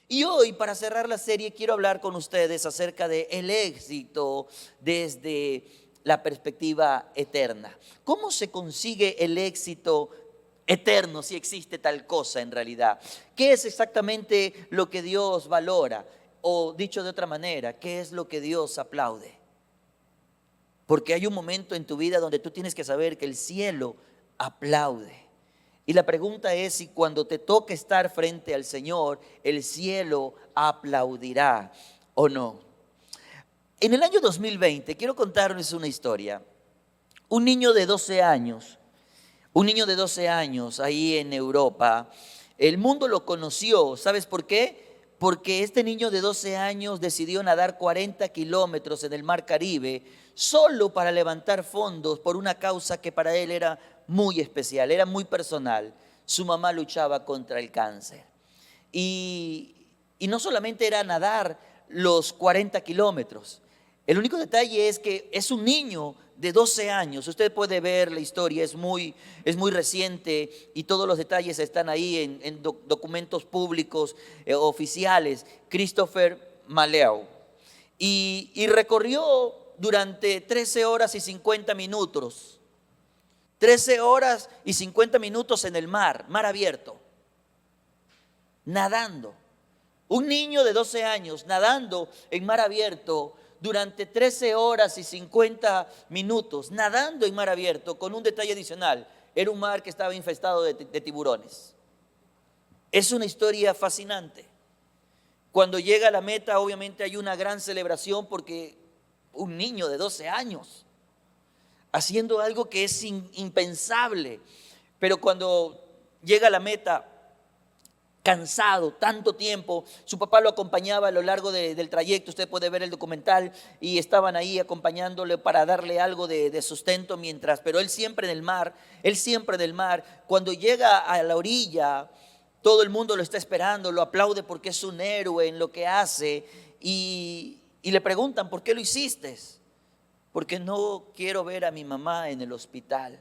Y hoy, para cerrar la serie, quiero hablar con ustedes acerca de el éxito desde la perspectiva eterna. ¿Cómo se consigue el éxito eterno, si existe tal cosa en realidad? ¿Qué es exactamente lo que Dios valora? O dicho de otra manera, ¿qué es lo que Dios aplaude? Porque hay un momento en tu vida donde tú tienes que saber que el cielo aplaude. Y la pregunta es si cuando te toque estar frente al Señor, el cielo aplaudirá o no. En el año 2020, quiero contarles una historia. Un niño de 12 años, un niño de 12 años ahí en Europa, el mundo lo conoció. ¿Sabes por qué? Porque este niño de 12 años decidió nadar 40 kilómetros en el mar Caribe solo para levantar fondos por una causa que para él era muy especial, era muy personal. Su mamá luchaba contra el cáncer. Y no solamente era nadar los 40 kilómetros. El único detalle es que es un niño de 12 años. Usted puede ver la historia, es muy reciente y todos los detalles están ahí en documentos públicos oficiales. Christopher Maleu. Y recorrió durante 13 horas y 50 minutos. 13 horas y 50 minutos en el mar abierto, nadando. Un niño de 12 años nadando en mar abierto durante 13 horas y 50 minutos, nadando en mar abierto, con un detalle adicional: era un mar que estaba infestado de tiburones. Es una historia fascinante. Cuando llega a la meta, obviamente hay una gran celebración porque un niño de 12 años haciendo algo que es impensable. Pero cuando llega a la meta, cansado, tanto tiempo, su papá lo acompañaba a lo largo del trayecto. Usted puede ver el documental y estaban ahí acompañándole para darle algo de sustento mientras, pero él siempre en el mar, cuando llega a la orilla, todo el mundo lo está esperando, lo aplaude porque es un héroe en lo que hace y le preguntan: ¿por qué lo hiciste? Porque no quiero ver a mi mamá en el hospital.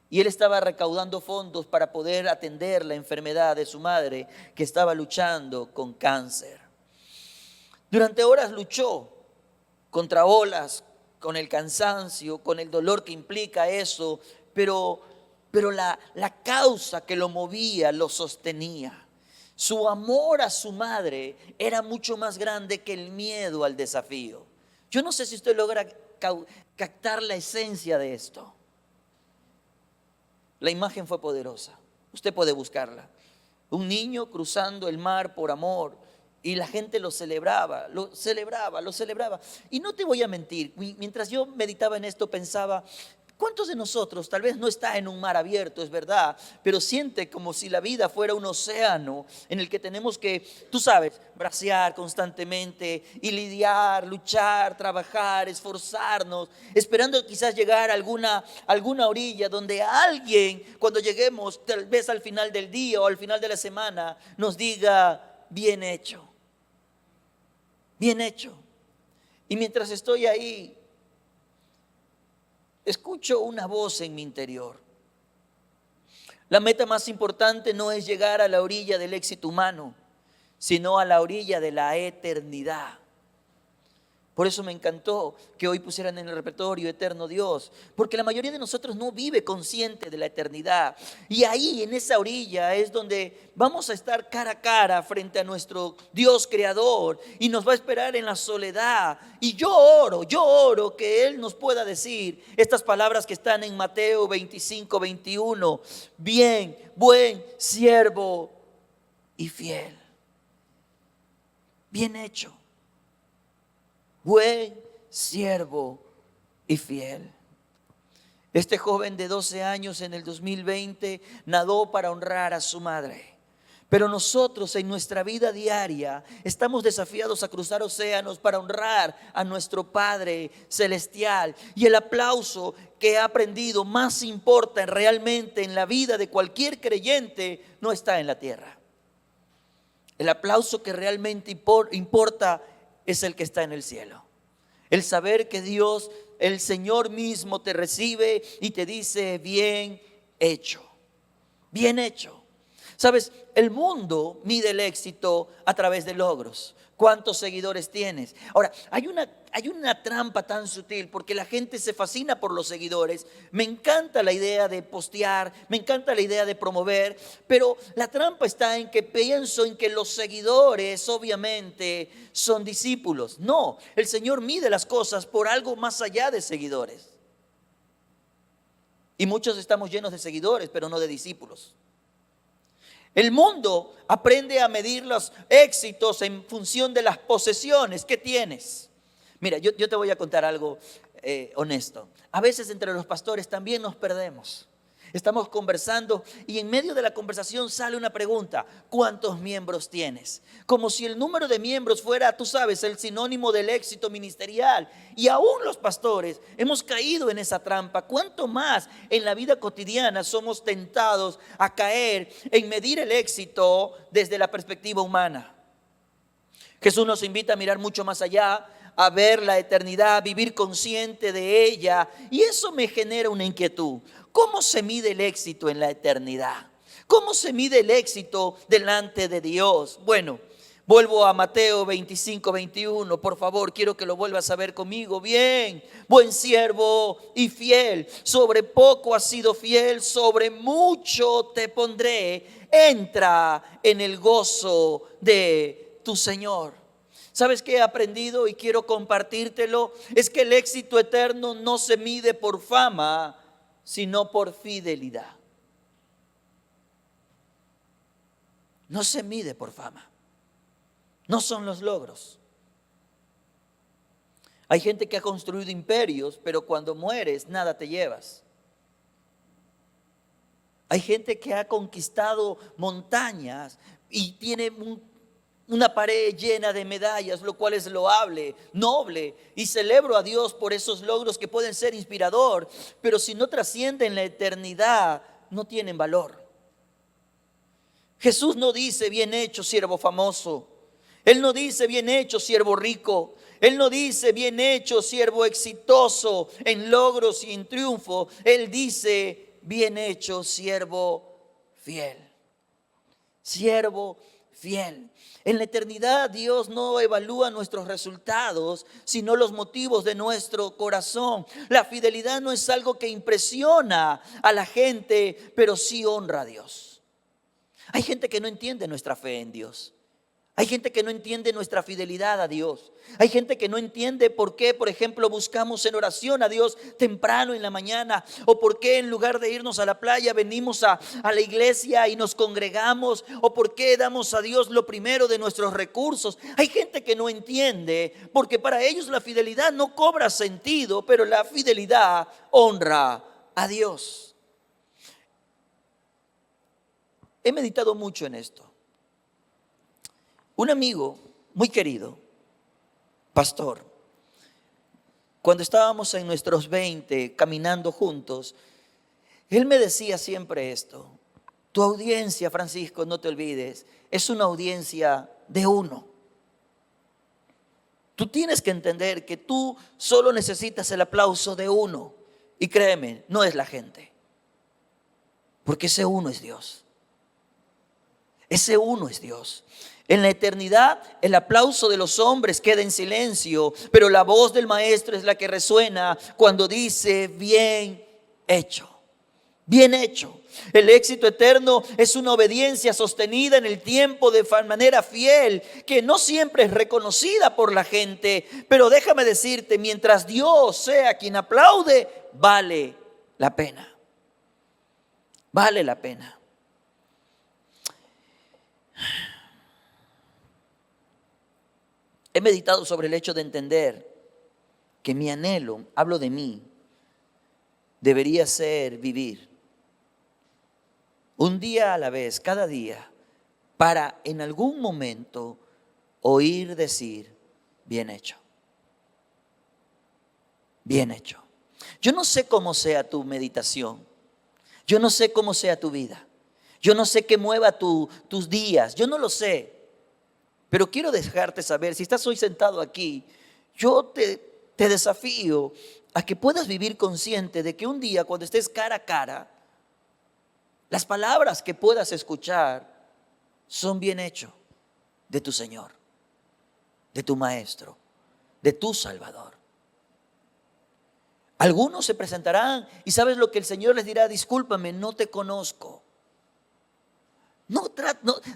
Y él estaba recaudando fondos para poder atender la enfermedad de su madre, que estaba luchando con cáncer. Durante horas luchó contra olas, con el cansancio, con el dolor que implica eso, pero la causa que lo movía lo sostenía. Su amor a su madre era mucho más grande que el miedo al desafío. Yo no sé si usted logra captar la esencia de esto. La imagen fue poderosa. Usted puede buscarla. Un niño cruzando el mar por amor y la gente lo celebraba, lo celebraba, lo celebraba. Y no te voy a mentir, mientras yo meditaba en esto pensaba: ¿cuántos de nosotros tal vez no está en un mar abierto, es verdad, pero siente como si la vida fuera un océano en el que tenemos que, tú sabes, bracear constantemente y lidiar, luchar, trabajar, esforzarnos, esperando quizás llegar a alguna orilla donde alguien, cuando lleguemos tal vez al final del día o al final de la semana, nos diga: bien hecho, bien hecho? Y mientras estoy ahí, escucho una voz en mi interior. La meta más importante no es llegar a la orilla del éxito humano, sino a la orilla de la eternidad. Por eso me encantó que hoy pusieran en el repertorio Eterno Dios, porque la mayoría de nosotros no vive consciente de la eternidad. Y ahí, en esa orilla, es donde vamos a estar cara a cara frente a nuestro Dios creador y nos va a esperar en la soledad. Y yo oro que Él nos pueda decir estas palabras que están en Mateo 25, 21. Bien, buen siervo y fiel. Bien hecho. Buen siervo y fiel. Este joven de 12 años en el 2020 nadó para honrar a su madre. Pero nosotros en nuestra vida diaria estamos desafiados a cruzar océanos para honrar a nuestro Padre Celestial. Y el aplauso que ha aprendido más importa realmente en la vida de cualquier creyente no está en la tierra. El aplauso que realmente importa es el que está en el cielo. El saber que Dios, el Señor mismo, te recibe y te dice: bien hecho, bien hecho. Sabes, el mundo mide el éxito a través de logros. ¿Cuántos seguidores tienes? Ahora, hay una trampa tan sutil porque la gente se fascina por los seguidores. Me encanta la idea de postear, me encanta la idea de promover, pero la trampa está en que pienso en que los seguidores obviamente son discípulos. No, el Señor mide las cosas por algo más allá de seguidores. Y muchos estamos llenos de seguidores, pero no de discípulos. El mundo aprende a medir los éxitos en función de las posesiones que tienes. Mira, yo te voy a contar algo honesto. A veces entre los pastores también nos perdemos. Estamos conversando y en medio de la conversación sale una pregunta: ¿cuántos miembros tienes? Como si el número de miembros fuera, tú sabes, el sinónimo del éxito ministerial. Y aún los pastores hemos caído en esa trampa. ¿Cuánto más en la vida cotidiana somos tentados a caer en medir el éxito desde la perspectiva humana? Jesús nos invita a mirar mucho más allá, a ver la eternidad, a vivir consciente de ella. Y eso me genera una inquietud. ¿Cómo se mide el éxito en la eternidad? ¿Cómo se mide el éxito delante de Dios? Bueno, vuelvo a Mateo 25, 21. Por favor, quiero que lo vuelvas a ver conmigo. Bien, buen siervo y fiel. Sobre poco has sido fiel, sobre mucho te pondré. Entra en el gozo de tu Señor. ¿Sabes qué he aprendido y quiero compartírtelo? Es que el éxito eterno no se mide por fama, sino por fidelidad. No se mide por fama. No son los logros. Hay gente que ha construido imperios, pero cuando mueres nada te llevas. Hay gente que ha conquistado montañas y tiene una pared llena de medallas, lo cual es loable, noble, y celebro a Dios por esos logros que pueden ser inspirador, pero si no trascienden la eternidad, no tienen valor. Jesús no dice: bien hecho, siervo famoso. Él no dice: bien hecho, siervo rico. Él no dice: bien hecho, siervo exitoso en logros y en triunfo. Él dice: bien hecho, siervo fiel. Siervo fiel. En la eternidad Dios no evalúa nuestros resultados, sino los motivos de nuestro corazón. La fidelidad no es algo que impresiona a la gente, pero sí honra a Dios. Hay gente que no entiende nuestra fe en Dios. Hay gente que no entiende nuestra fidelidad a Dios. Hay gente que no entiende por qué, por ejemplo, buscamos en oración a Dios temprano en la mañana. O por qué en lugar de irnos a la playa venimos a la iglesia y nos congregamos. O por qué damos a Dios lo primero de nuestros recursos. Hay gente que no entiende porque para ellos la fidelidad no cobra sentido, pero la fidelidad honra a Dios. He meditado mucho en esto. Un amigo muy querido, pastor, cuando estábamos en nuestros 20 caminando juntos, él me decía siempre esto: tu audiencia, Francisco, no te olvides, es una audiencia de uno. Tú tienes que entender que tú solo necesitas el aplauso de uno. Y créeme, no es la gente, porque ese uno es Dios. Ese uno es Dios. En la eternidad el aplauso de los hombres queda en silencio, pero la voz del maestro es la que resuena cuando dice: bien hecho, bien hecho. El éxito eterno es una obediencia sostenida en el tiempo de manera fiel, que no siempre es reconocida por la gente, pero déjame decirte, mientras Dios sea quien aplaude, vale la pena. Vale la pena. He meditado sobre el hecho de entender que mi anhelo, hablo de mí, debería ser vivir un día a la vez, cada día, para en algún momento oír decir: bien hecho, bien hecho. Yo no sé cómo sea tu meditación, yo no sé cómo sea tu vida, yo no sé qué mueva tus días, yo no lo sé. Pero quiero dejarte saber, si estás hoy sentado aquí, yo te desafío a que puedas vivir consciente de que un día, cuando estés cara a cara, Las palabras que puedas escuchar son bien hecho de tu Señor, de tu Maestro, de tu Salvador. Algunos se presentarán y ¿sabes lo que el Señor les dirá? Discúlpame, no te conozco. No,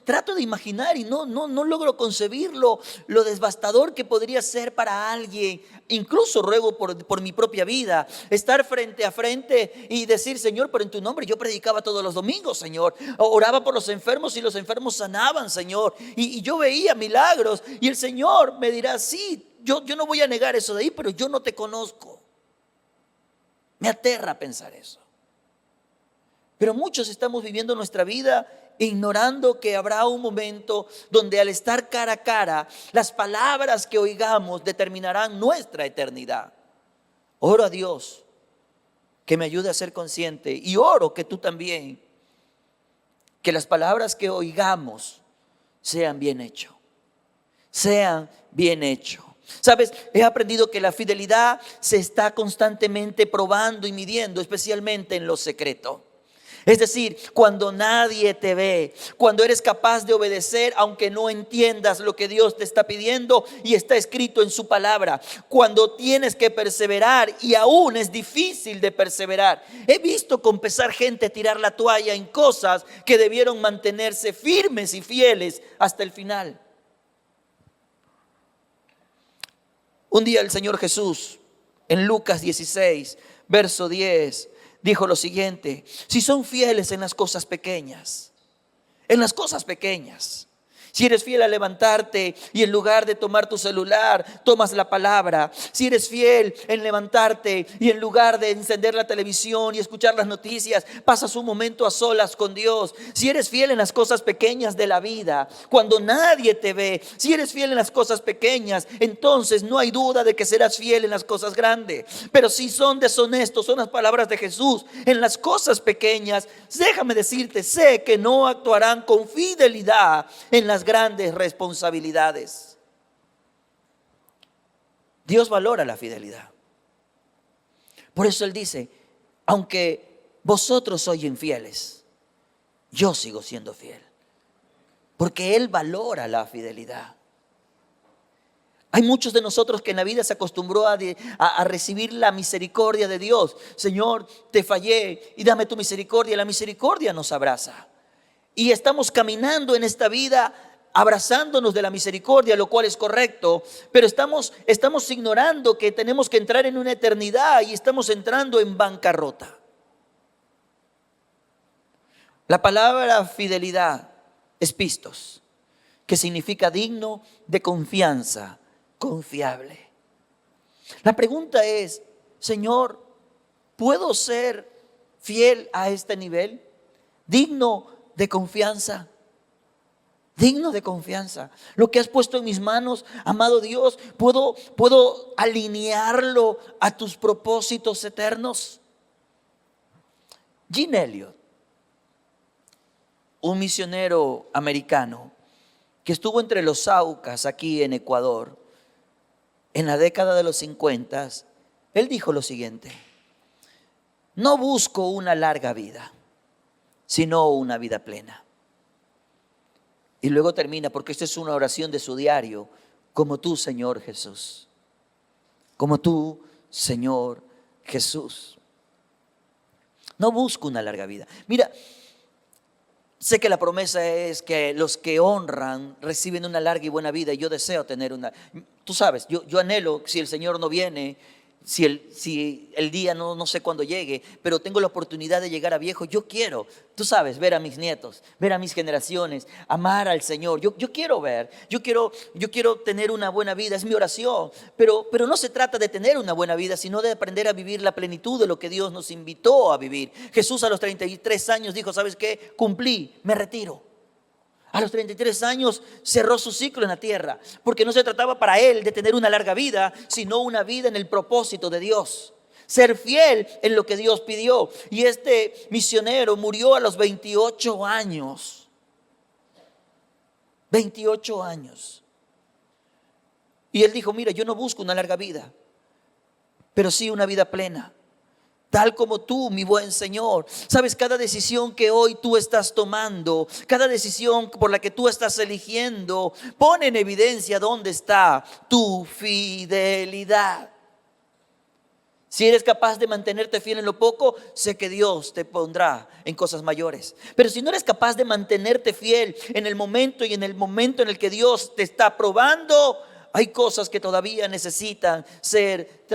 trato de imaginar y no logro concebirlo, lo devastador que podría ser para alguien. Incluso ruego por mi propia vida, estar frente a frente y decir: Señor, pero en tu nombre yo predicaba todos los domingos, Señor. Oraba por los enfermos y los enfermos sanaban, Señor. Y yo veía milagros y el Señor me dirá: sí, yo no voy a negar eso de ahí, pero yo no te conozco. Me aterra pensar eso. Pero muchos estamos viviendo nuestra vida ignorando que habrá un momento donde al estar cara a cara, las palabras que oigamos determinarán nuestra eternidad. Oro a Dios que me ayude a ser consciente, y oro que tú también, que las palabras que oigamos sean bien hechas. Sean bien hechos. Sabes, he aprendido que la fidelidad se está constantemente probando y midiendo, especialmente en lo secreto. Es decir, cuando nadie te ve, cuando eres capaz de obedecer aunque no entiendas lo que Dios te está pidiendo y está escrito en su palabra, cuando tienes que perseverar y aún es difícil de perseverar. He visto confesar gente tirar la toalla en cosas que debieron mantenerse firmes y fieles hasta el final. Un día el Señor Jesús, en Lucas 16, verso 10, dijo lo siguiente: si son fieles en las cosas pequeñas, si eres fiel a levantarte y en lugar de tomar tu celular, tomas la palabra. Si eres fiel en levantarte y en lugar de encender la televisión y escuchar las noticias, pasas un momento a solas con Dios. Si eres fiel en las cosas pequeñas de la vida, cuando nadie te ve, si eres fiel en las cosas pequeñas, entonces no hay duda de que serás fiel en las cosas grandes. Pero si son deshonestos, son las palabras de Jesús, en las cosas pequeñas, déjame decirte, sé que no actuarán con fidelidad en las grandes responsabilidades. Dios valora la fidelidad. Por eso Él dice: aunque vosotros sois infieles, yo sigo siendo fiel. Porque Él valora la fidelidad. Hay muchos de nosotros que en la vida se acostumbró a recibir la misericordia de Dios. Señor, te fallé y dame tu misericordia. La misericordia nos abraza. Y estamos caminando en esta vida abrazándonos de la misericordia, lo cual es correcto, pero estamos ignorando que tenemos que entrar en una eternidad y estamos entrando en bancarrota. La palabra fidelidad es pistos, que significa digno de confianza, confiable. La pregunta es: Señor, ¿puedo ser fiel a este nivel? Digno de confianza. Digno de confianza. Lo que has puesto en mis manos, amado Dios, ¿puedo alinearlo a tus propósitos eternos? Gene Elliot, un misionero americano que estuvo entre los Aucas aquí en Ecuador en la década de los 50, él dijo lo siguiente: no busco una larga vida, sino una vida plena. Y luego termina, porque esta es una oración de su diario: como tú, Señor Jesús. Como tú, Señor Jesús. No busco una larga vida. Mira, sé que la promesa es que los que honran reciben una larga y buena vida. Y yo deseo tener una. Tú sabes, yo anhelo, si el Señor no viene, si el día no sé cuándo llegue, pero tengo la oportunidad de llegar a viejo, yo quiero, tú sabes, ver a mis nietos, ver a mis generaciones, amar al Señor. Yo quiero ver, yo quiero tener una buena vida, es mi oración, pero no se trata de tener una buena vida, sino de aprender a vivir la plenitud de lo que Dios nos invitó a vivir. Jesús a los 33 años dijo: ¿sabes qué? Cumplí, me retiro. A los 33 años cerró su ciclo en la tierra, porque no se trataba para él de tener una larga vida, sino una vida en el propósito de Dios. Ser fiel en lo que Dios pidió. Y este misionero murió a los 28 años. 28 años. Y él dijo: mira, yo no busco una larga vida, pero sí una vida plena. tal como tú, mi buen Señor. Sabes, cada decisión que hoy tú estás tomando, cada decisión por la que tú estás eligiendo, pone en evidencia dónde está tu fidelidad. Si eres capaz de mantenerte fiel en lo poco, sé que Dios te pondrá en cosas mayores. Pero si no eres capaz de mantenerte fiel en el momento y en el momento en el que Dios te está probando, hay cosas que todavía necesitan ser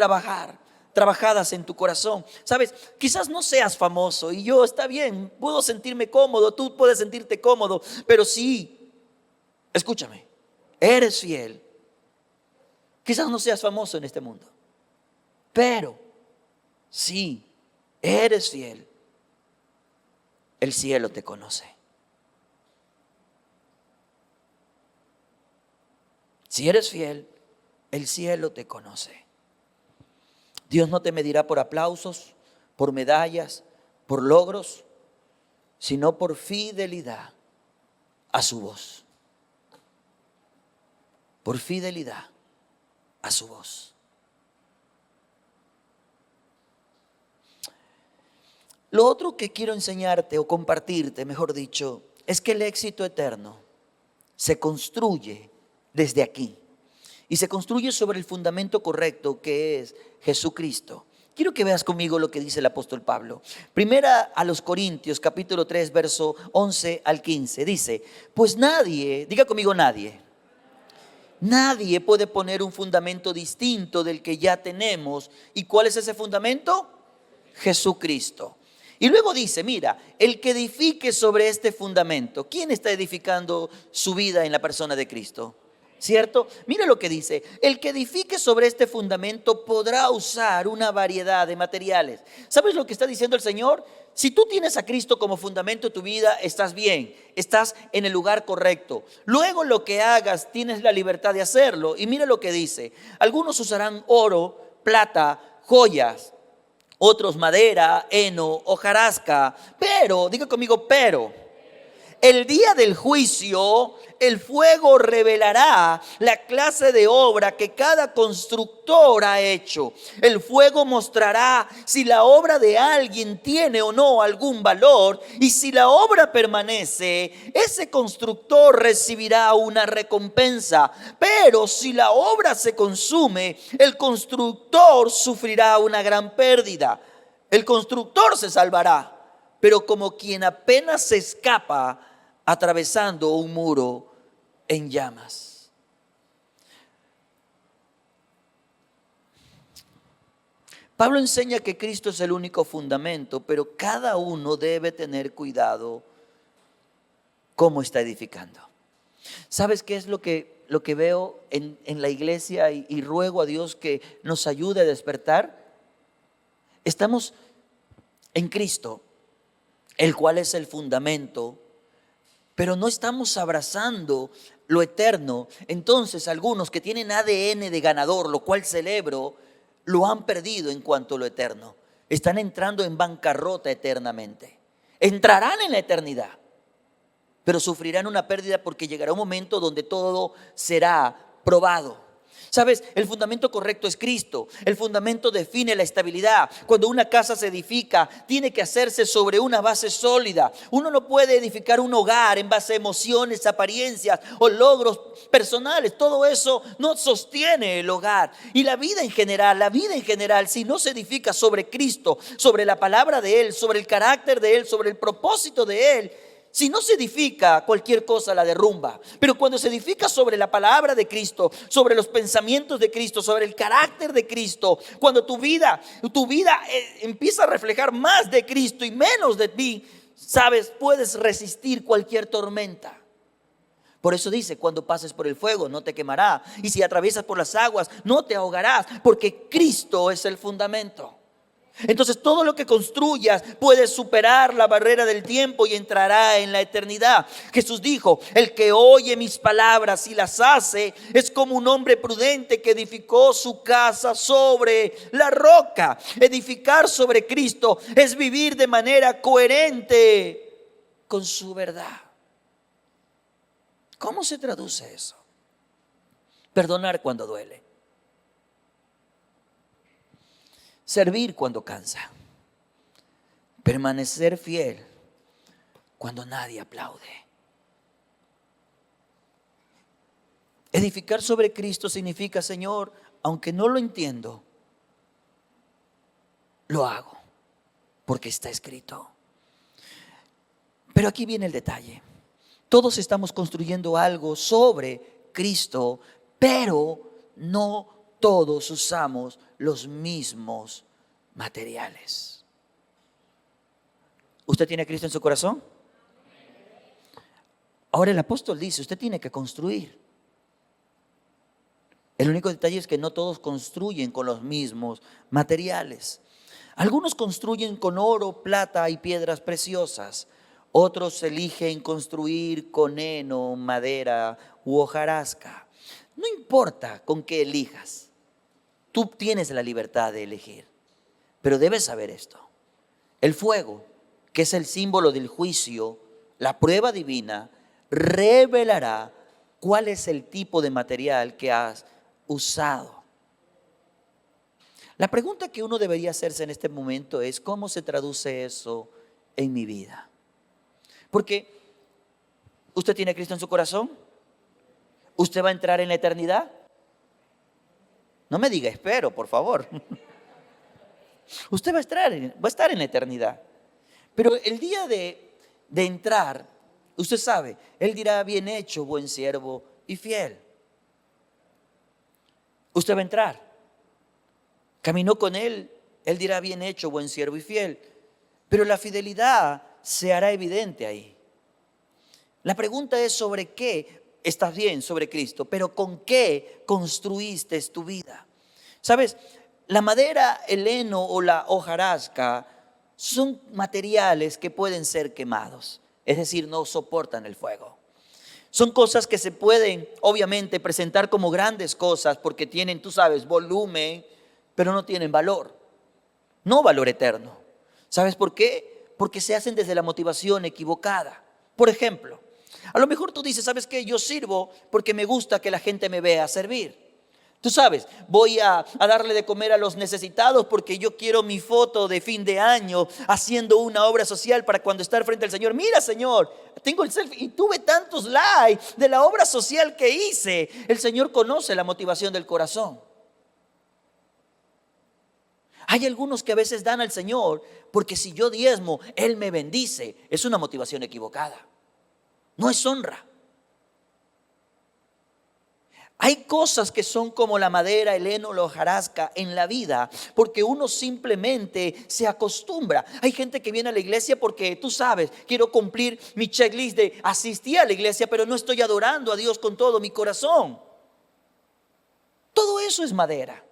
trabajadas en tu corazón. Sabes, quizás no seas famoso y yo, está bien, puedo sentirme cómodo, tú puedes sentirte cómodo, pero sí, escúchame, eres fiel. Quizás no seas famoso en este mundo, pero si eres fiel, el cielo te conoce. Si eres fiel, el cielo te conoce. Dios no te medirá por aplausos, por medallas, por logros, sino por fidelidad a su voz. Por fidelidad a su voz. Lo otro que quiero enseñarte o compartirte, mejor dicho, es que el éxito eterno se construye desde aquí y se construye sobre el fundamento correcto que es Jesucristo. Quiero que veas conmigo lo que dice el apóstol Pablo. Primera a los Corintios, capítulo 3, verso 11 al 15. Dice, pues nadie, diga conmigo nadie puede poner un fundamento distinto del que ya tenemos. ¿Y cuál es ese fundamento? Jesucristo. Y luego dice, mira, el que edifique sobre este fundamento. ¿Quién está edificando su vida en la persona de Cristo? ¿Cierto? Mira lo que dice, el que edifique sobre este fundamento podrá usar una variedad de materiales. ¿Sabes lo que está diciendo el Señor? Si tú tienes a Cristo como fundamento de tu vida, estás bien, estás en el lugar correcto. Luego lo que hagas, tienes la libertad de hacerlo. Y mira lo que dice, algunos usarán oro, plata, joyas, otros madera, heno, hojarasca, pero, diga conmigo, pero el día del juicio, el fuego revelará la clase de obra que cada constructor ha hecho. El fuego mostrará si la obra de alguien tiene o no algún valor, y si la obra permanece, ese constructor recibirá una recompensa. Pero si la obra se consume, el constructor sufrirá una gran pérdida. El constructor se salvará, pero como quien apenas se escapa atravesando un muro en llamas. Pablo enseña que Cristo es el único fundamento, pero cada uno debe tener cuidado cómo está edificando. ¿Sabes qué es lo que veo en la iglesia y ruego a Dios que nos ayude a despertar? Estamos en Cristo, el cual es el fundamento, pero no estamos abrazando lo eterno. Entonces algunos que tienen ADN de ganador, lo cual celebro, lo han perdido en cuanto a lo eterno. Están entrando en bancarrota eternamente. Entrarán en la eternidad, pero sufrirán una pérdida porque llegará un momento donde todo será probado. ¿Sabes? El fundamento correcto es Cristo. El fundamento define la estabilidad. Cuando una casa se edifica, tiene que hacerse sobre una base sólida. Uno no puede edificar un hogar en base a emociones, apariencias o logros personales. Todo eso no sostiene el hogar. Y la vida en general, si no se edifica sobre Cristo, sobre la palabra de Él, sobre el carácter de Él, sobre el propósito de Él, si no se edifica, cualquier cosa la derrumba. Pero cuando se edifica sobre la palabra de Cristo, sobre los pensamientos de Cristo, sobre el carácter de Cristo, cuando tu vida empieza a reflejar más de Cristo y menos de ti, sabes, puedes resistir cualquier tormenta. Por eso dice, cuando pases por el fuego no te quemará, y si atraviesas por las aguas no te ahogarás, porque Cristo es el fundamento. Entonces todo lo que construyas puede superar la barrera del tiempo y entrará en la eternidad. Jesús dijo, el que oye mis palabras y las hace es como un hombre prudente que edificó su casa sobre la roca. Edificar sobre Cristo es vivir de manera coherente con su verdad. ¿Cómo se traduce eso? Perdonar cuando duele. Servir cuando cansa. Permanecer fiel cuando nadie aplaude. Edificar sobre Cristo significa, Señor, aunque no lo entiendo, lo hago, porque está escrito. Pero aquí viene el detalle. Todos estamos construyendo algo sobre Cristo, pero no todos usamos los mismos materiales. ¿Usted tiene a Cristo en su corazón? Ahora el apóstol dice, usted tiene que construir. El único detalle es que no todos construyen con los mismos materiales. Algunos construyen con oro, plata y piedras preciosas. Otros eligen construir con heno, madera u hojarasca. No importa con qué elijas. Tú tienes la libertad de elegir. Pero debes saber esto. El fuego, que es el símbolo del juicio, la prueba divina, revelará cuál es el tipo de material que has usado. La pregunta que uno debería hacerse en este momento es: ¿cómo se traduce eso en mi vida? Porque usted tiene a Cristo en su corazón. ¿Usted va a entrar en la eternidad? No me diga espero, por favor. Usted va a estar en la eternidad. Pero el día de entrar, usted sabe, Él dirá: bien hecho, buen siervo y fiel. Usted va a entrar. Caminó con Él, Él dirá: bien hecho, buen siervo y fiel. Pero la fidelidad se hará evidente ahí. La pregunta es: ¿sobre qué? Estás bien, sobre Cristo, pero ¿con qué construiste tu vida? ¿Sabes? La madera, el heno o la hojarasca son materiales que pueden ser quemados, es decir, no soportan el fuego. Son cosas que se pueden, obviamente, presentar como grandes cosas porque tienen, tú sabes, volumen, pero no tienen valor, no valor eterno. ¿Sabes por qué? Porque se hacen desde la motivación equivocada. Por ejemplo, a lo mejor tú dices: ¿sabes qué? Yo sirvo porque me gusta que la gente me vea servir. Tú sabes, voy a darle de comer a los necesitados porque yo quiero mi foto de fin de año haciendo una obra social para cuando estar frente al Señor. Mira, Señor, tengo el selfie y tuve tantos likes de la obra social que hice. El Señor conoce la motivación del corazón. Hay algunos que a veces dan al Señor porque si yo diezmo, Él me bendice. Es una motivación equivocada. No es honra. Hay cosas que son como la madera, el heno, la hojarasca en la vida, porque uno simplemente se acostumbra. Hay gente que viene a la iglesia porque, tú sabes, quiero cumplir mi checklist de asistir a la iglesia, pero no estoy adorando a Dios con todo mi corazón. Todo eso es madera.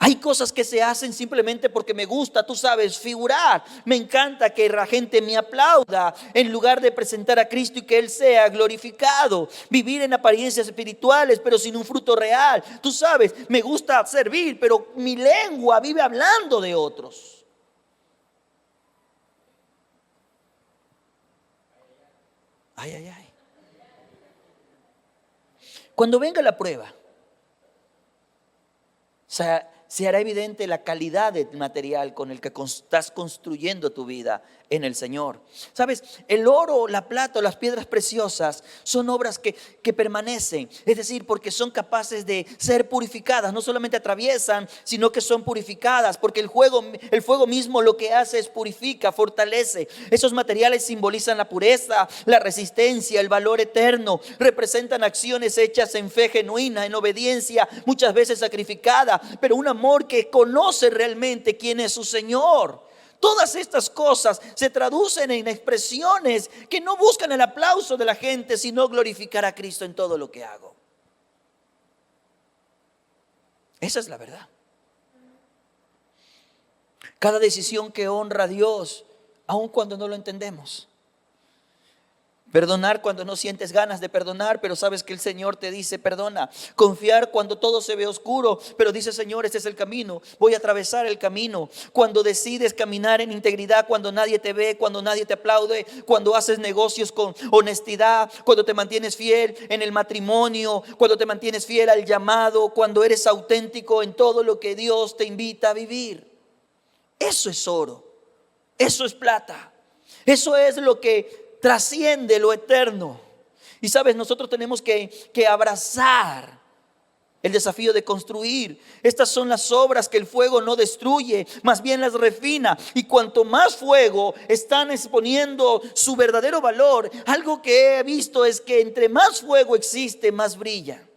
Hay cosas que se hacen simplemente porque me gusta, tú sabes, figurar. Me encanta que la gente me aplauda en lugar de presentar a Cristo y que Él sea glorificado. Vivir en apariencias espirituales pero sin un fruto real. Tú sabes, me gusta servir, pero mi lengua vive hablando de otros. Ay, ay, ay. Cuando venga la prueba, se hará evidente la calidad del material con el que estás construyendo tu vida en el Señor. ¿Sabes? El oro, la plata, las piedras preciosas son obras que permanecen. Es decir, porque son capaces de ser purificadas. No solamente atraviesan, sino que son purificadas. Porque el fuego mismo lo que hace es purifica, fortalece. Esos materiales simbolizan la pureza, la resistencia, el valor eterno. Representan acciones hechas en fe genuina, en obediencia, muchas veces sacrificada, pero un amor que conoce realmente quién es su Señor. Todas estas cosas se traducen en expresiones que no buscan el aplauso de la gente, sino glorificar a Cristo en todo lo que hago. Esa es la verdad. Cada decisión que honra a Dios, aun cuando no lo entendemos. Perdonar cuando no sientes ganas de perdonar, pero sabes que el Señor te dice perdona. Confiar cuando todo se ve oscuro, pero dice: Señor, este es el camino, voy a atravesar el camino. Cuando decides caminar en integridad, cuando nadie te ve, cuando nadie te aplaude, cuando haces negocios con honestidad, cuando te mantienes fiel en el matrimonio, cuando te mantienes fiel al llamado, cuando eres auténtico en todo lo que Dios te invita a vivir. Eso es oro. Eso es plata. Eso es lo que trasciende lo eterno. Y sabes, nosotros tenemos que abrazar el desafío de construir. Estas son las obras que el fuego no destruye, más bien las refina. Y cuanto más fuego están exponiendo su verdadero valor, algo que he visto es que entre más fuego existe, más brillan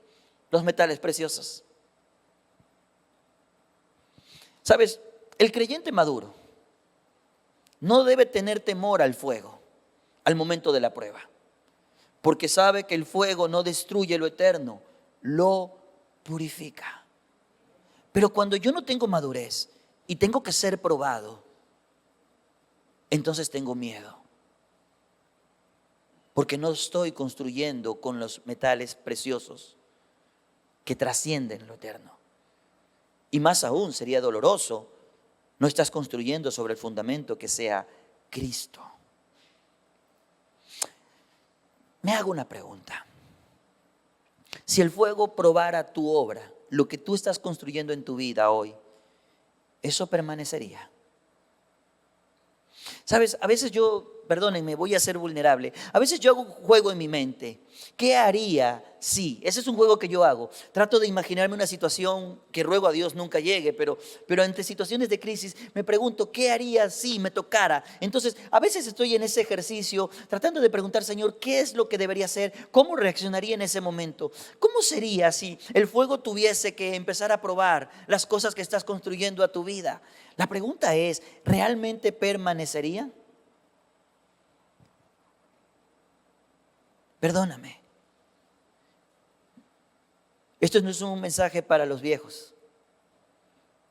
los metales preciosos. Sabes, el creyente maduro no debe tener temor al fuego al momento de la prueba, porque sabe que el fuego no destruye lo eterno, lo purifica. Pero cuando yo no tengo madurez y tengo que ser probado, entonces tengo miedo, porque no estoy construyendo con los metales preciosos que trascienden lo eterno. Y más aún sería doloroso, no estás construyendo sobre el fundamento que sea Cristo. Me hago una pregunta. Si el fuego probara tu obra, lo que tú estás construyendo en tu vida hoy, ¿eso permanecería? Sabes, a veces perdónenme, voy a ser vulnerable. A veces yo hago un juego en mi mente. ¿Qué haría si? Ese es un juego que yo hago. Trato de imaginarme una situación que ruego a Dios nunca llegue, pero ante situaciones de crisis me pregunto, ¿qué haría si me tocara? Entonces, a veces estoy en ese ejercicio tratando de preguntar, Señor, ¿qué es lo que debería hacer? ¿Cómo reaccionaría en ese momento? ¿Cómo sería si el fuego tuviese que empezar a probar las cosas que estás construyendo a tu vida? La pregunta es, ¿realmente permanecería? Perdóname. Esto no es un mensaje para los viejos.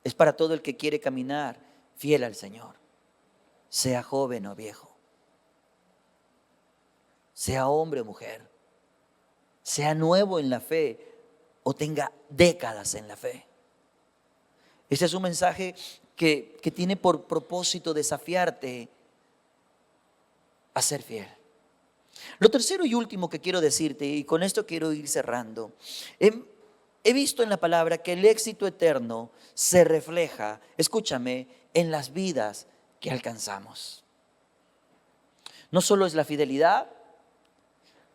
Es para todo el que quiere caminar fiel al Señor. Sea joven o viejo. Sea hombre o mujer. Sea nuevo en la fe o tenga décadas en la fe. Este es un mensaje que tiene por propósito desafiarte a ser fiel. Lo tercero y último que quiero decirte, y con esto quiero ir cerrando, he visto en la palabra que el éxito eterno se refleja, escúchame, en las vidas que alcanzamos. No solo es la fidelidad,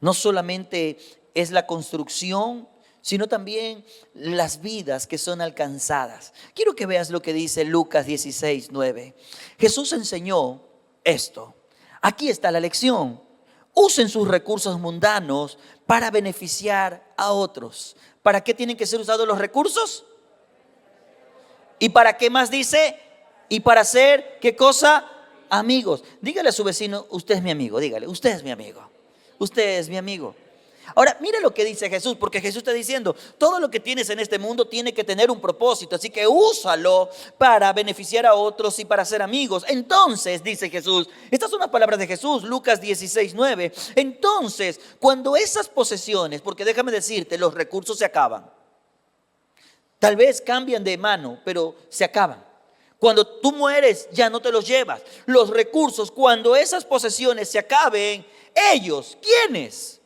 no solamente es la construcción, sino también las vidas que son alcanzadas. Quiero que veas lo que dice Lucas 16:9. Jesús enseñó esto. Aquí está la lección. Usen sus recursos mundanos para beneficiar a otros. ¿Para qué tienen que ser usados los recursos? ¿Y para qué más dice? Y para ser, ¿qué cosa? Amigos. Dígale a su vecino, usted es mi amigo. Dígale, usted es mi amigo. Usted es mi amigo. Ahora, mire lo que dice Jesús, porque Jesús está diciendo, todo lo que tienes en este mundo tiene que tener un propósito, así que úsalo para beneficiar a otros y para ser amigos. Entonces, dice Jesús, estas son las palabras de Jesús, Lucas 16:9. Entonces, cuando esas posesiones, porque déjame decirte, los recursos se acaban. Tal vez cambian de mano, pero se acaban. Cuando tú mueres, ya no te los llevas. Los recursos, cuando esas posesiones se acaben, ellos, ¿quiénes?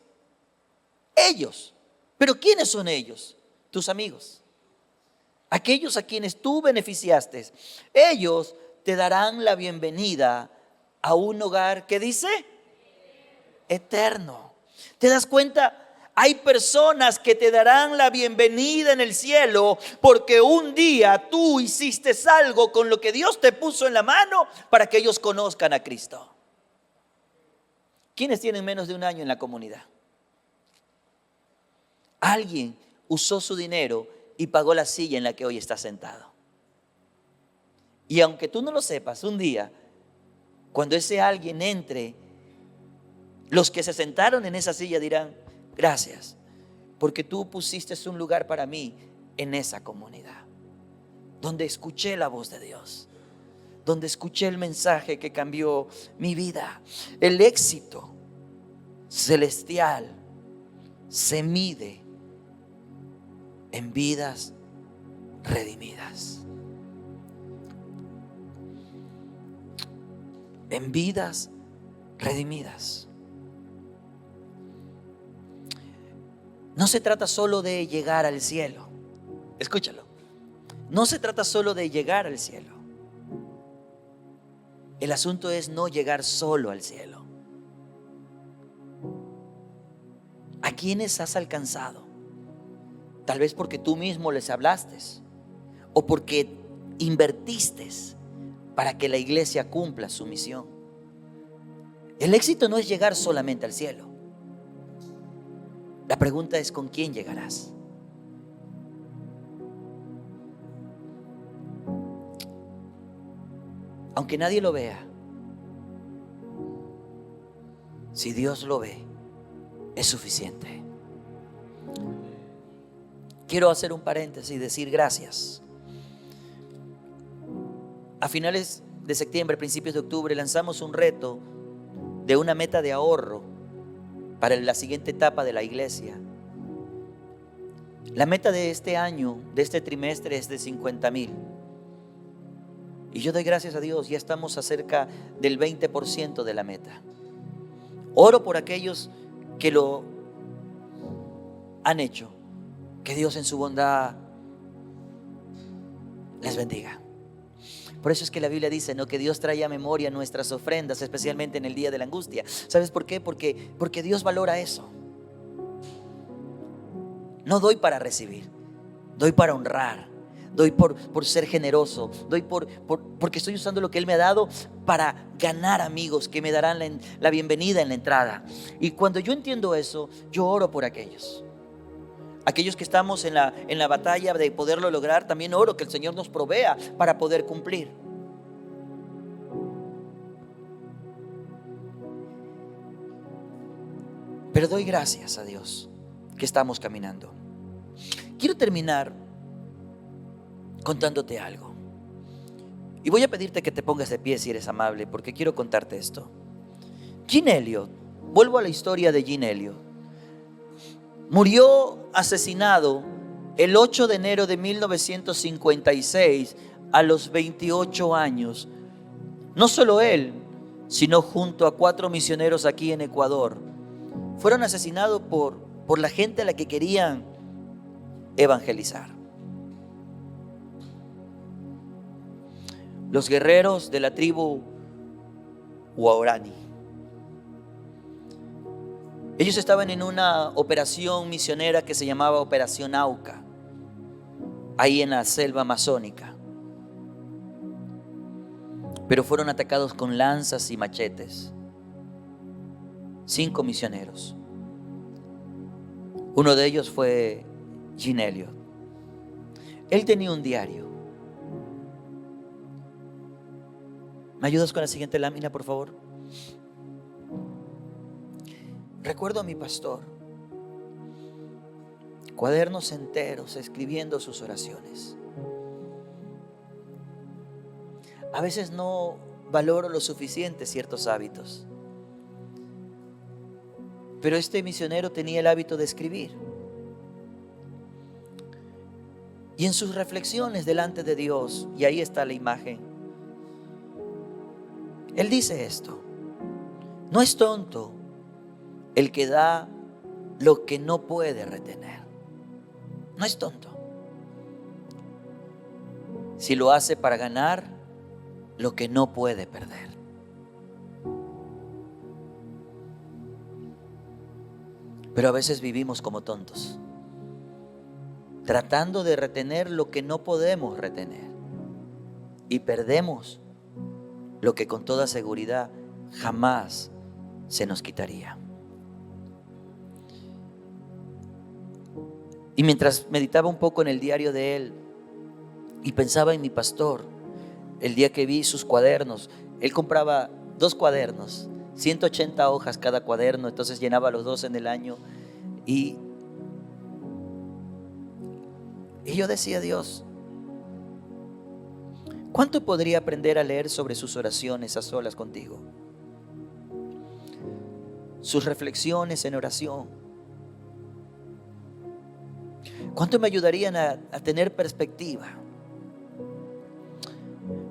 Ellos. ¿Pero quiénes son ellos? Tus amigos. Aquellos a quienes tú beneficiaste. Ellos te darán la bienvenida a un hogar que dice eterno. ¿Te das cuenta? Hay personas que te darán la bienvenida en el cielo porque un día tú hiciste algo con lo que Dios te puso en la mano para que ellos conozcan a Cristo. ¿Quiénes tienen menos de un año en la comunidad? Alguien usó su dinero y pagó la silla en la que hoy está sentado. Y aunque tú no lo sepas, un día, cuando ese alguien entre, los que se sentaron en esa silla dirán, gracias, porque tú pusiste un lugar para mí en esa comunidad, donde escuché la voz de Dios, donde escuché el mensaje que cambió mi vida. El éxito celestial se mide en vidas redimidas. En vidas redimidas. No se trata solo de llegar al cielo. Escúchalo. No se trata solo de llegar al cielo. El asunto es no llegar solo al cielo. ¿A quiénes has alcanzado? Tal vez porque tú mismo les hablaste o porque invertiste para que la iglesia cumpla su misión. El éxito no es llegar solamente al cielo. La pregunta es: ¿con quién llegarás? Aunque nadie lo vea, si Dios lo ve, es suficiente. Quiero hacer un paréntesis y decir gracias. A finales de septiembre, principios de octubre, lanzamos un reto de una meta de ahorro para la siguiente etapa de la iglesia. La meta de este año, de este trimestre, es de 50,000. Y yo doy gracias a Dios, ya estamos acerca del 20% de la meta. Oro por aquellos que lo han hecho. Que Dios en su bondad les bendiga. Por eso es que la Biblia dice, ¿no?, que Dios trae a memoria nuestras ofrendas, especialmente en el día de la angustia. ¿Sabes por qué? Porque Dios valora eso. No doy para recibir, doy para honrar. Doy por ser generoso. Doy porque estoy usando lo que Él me ha dado para ganar amigos que me darán la bienvenida en la entrada. Y cuando yo entiendo eso, yo oro por aquellos que estamos en la batalla de poderlo lograr. También oro que el Señor nos provea para poder cumplir. Pero doy gracias a Dios que estamos caminando. Quiero terminar contándote algo. Y voy a pedirte que te pongas de pie si eres amable, porque quiero contarte esto. Gene Elliot, vuelvo a la historia de Gene Elliot. Murió asesinado el 8 de enero de 1956 a los 28 años. No solo él, sino junto a 4 misioneros aquí en Ecuador. Fueron asesinados por la gente a la que querían evangelizar. Los guerreros de la tribu Waorani. Ellos estaban en una operación misionera que se llamaba Operación Auca, ahí en la selva amazónica. Pero fueron atacados con lanzas y machetes. 5 misioneros. Uno de ellos fue Gene Elliot. Él tenía un diario. ¿Me ayudas con la siguiente lámina, por favor? Recuerdo a mi pastor, cuadernos enteros escribiendo sus oraciones. A veces no valoro lo suficiente ciertos hábitos, pero este misionero tenía el hábito de escribir. Y en sus reflexiones delante de Dios, y ahí está la imagen, él dice esto: no es tonto el que da lo que no puede retener. No es tonto si lo hace para ganar lo que no puede perder. Pero a veces vivimos como tontos, tratando de retener lo que no podemos retener, y perdemos lo que con toda seguridad jamás se nos quitaría. Y mientras meditaba un poco en el diario de él y pensaba en mi pastor, el día que vi sus cuadernos, él compraba 2 cuadernos, 180 hojas cada cuaderno, entonces llenaba los 2 en el año. Y yo decía: Dios, ¿cuánto podría aprender a leer sobre sus oraciones a solas contigo? Sus reflexiones en oración. ¿Cuánto me ayudarían a tener perspectiva?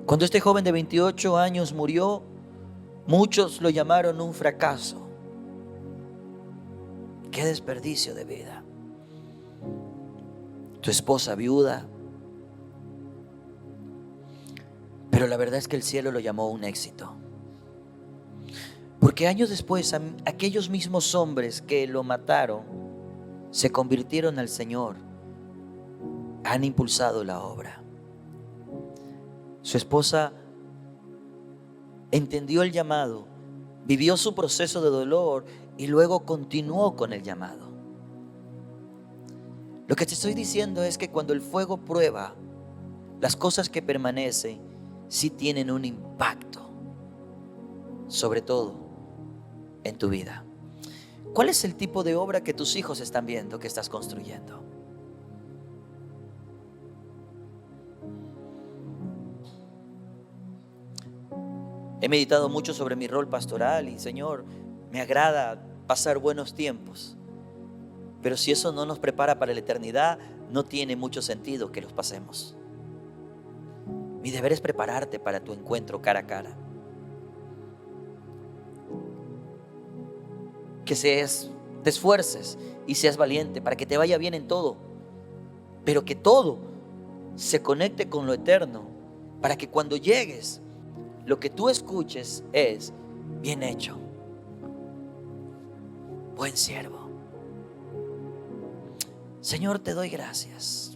Cuando este joven de 28 años murió, muchos lo llamaron un fracaso. ¡Qué desperdicio de vida! Tu esposa viuda. Pero la verdad es que el cielo lo llamó un éxito. Porque años después, aquellos mismos hombres que lo mataron se convirtieron al Señor, han impulsado la obra. Su esposa entendió el llamado, vivió su proceso de dolor y luego continuó con el llamado. Lo que te estoy diciendo es que cuando el fuego prueba, las cosas que permanecen sí tienen un impacto, sobre todo en tu vida. ¿Cuál es el tipo de obra que tus hijos están viendo que estás construyendo? He meditado mucho sobre mi rol pastoral y, Señor, me agrada pasar buenos tiempos. Pero si eso no nos prepara para la eternidad, no tiene mucho sentido que los pasemos. Mi deber es prepararte para tu encuentro cara a cara. Que te esfuerces y seas valiente para que te vaya bien en todo. Pero que todo se conecte con lo eterno, para que cuando llegues, lo que tú escuches es: bien hecho, buen siervo. Señor, te doy gracias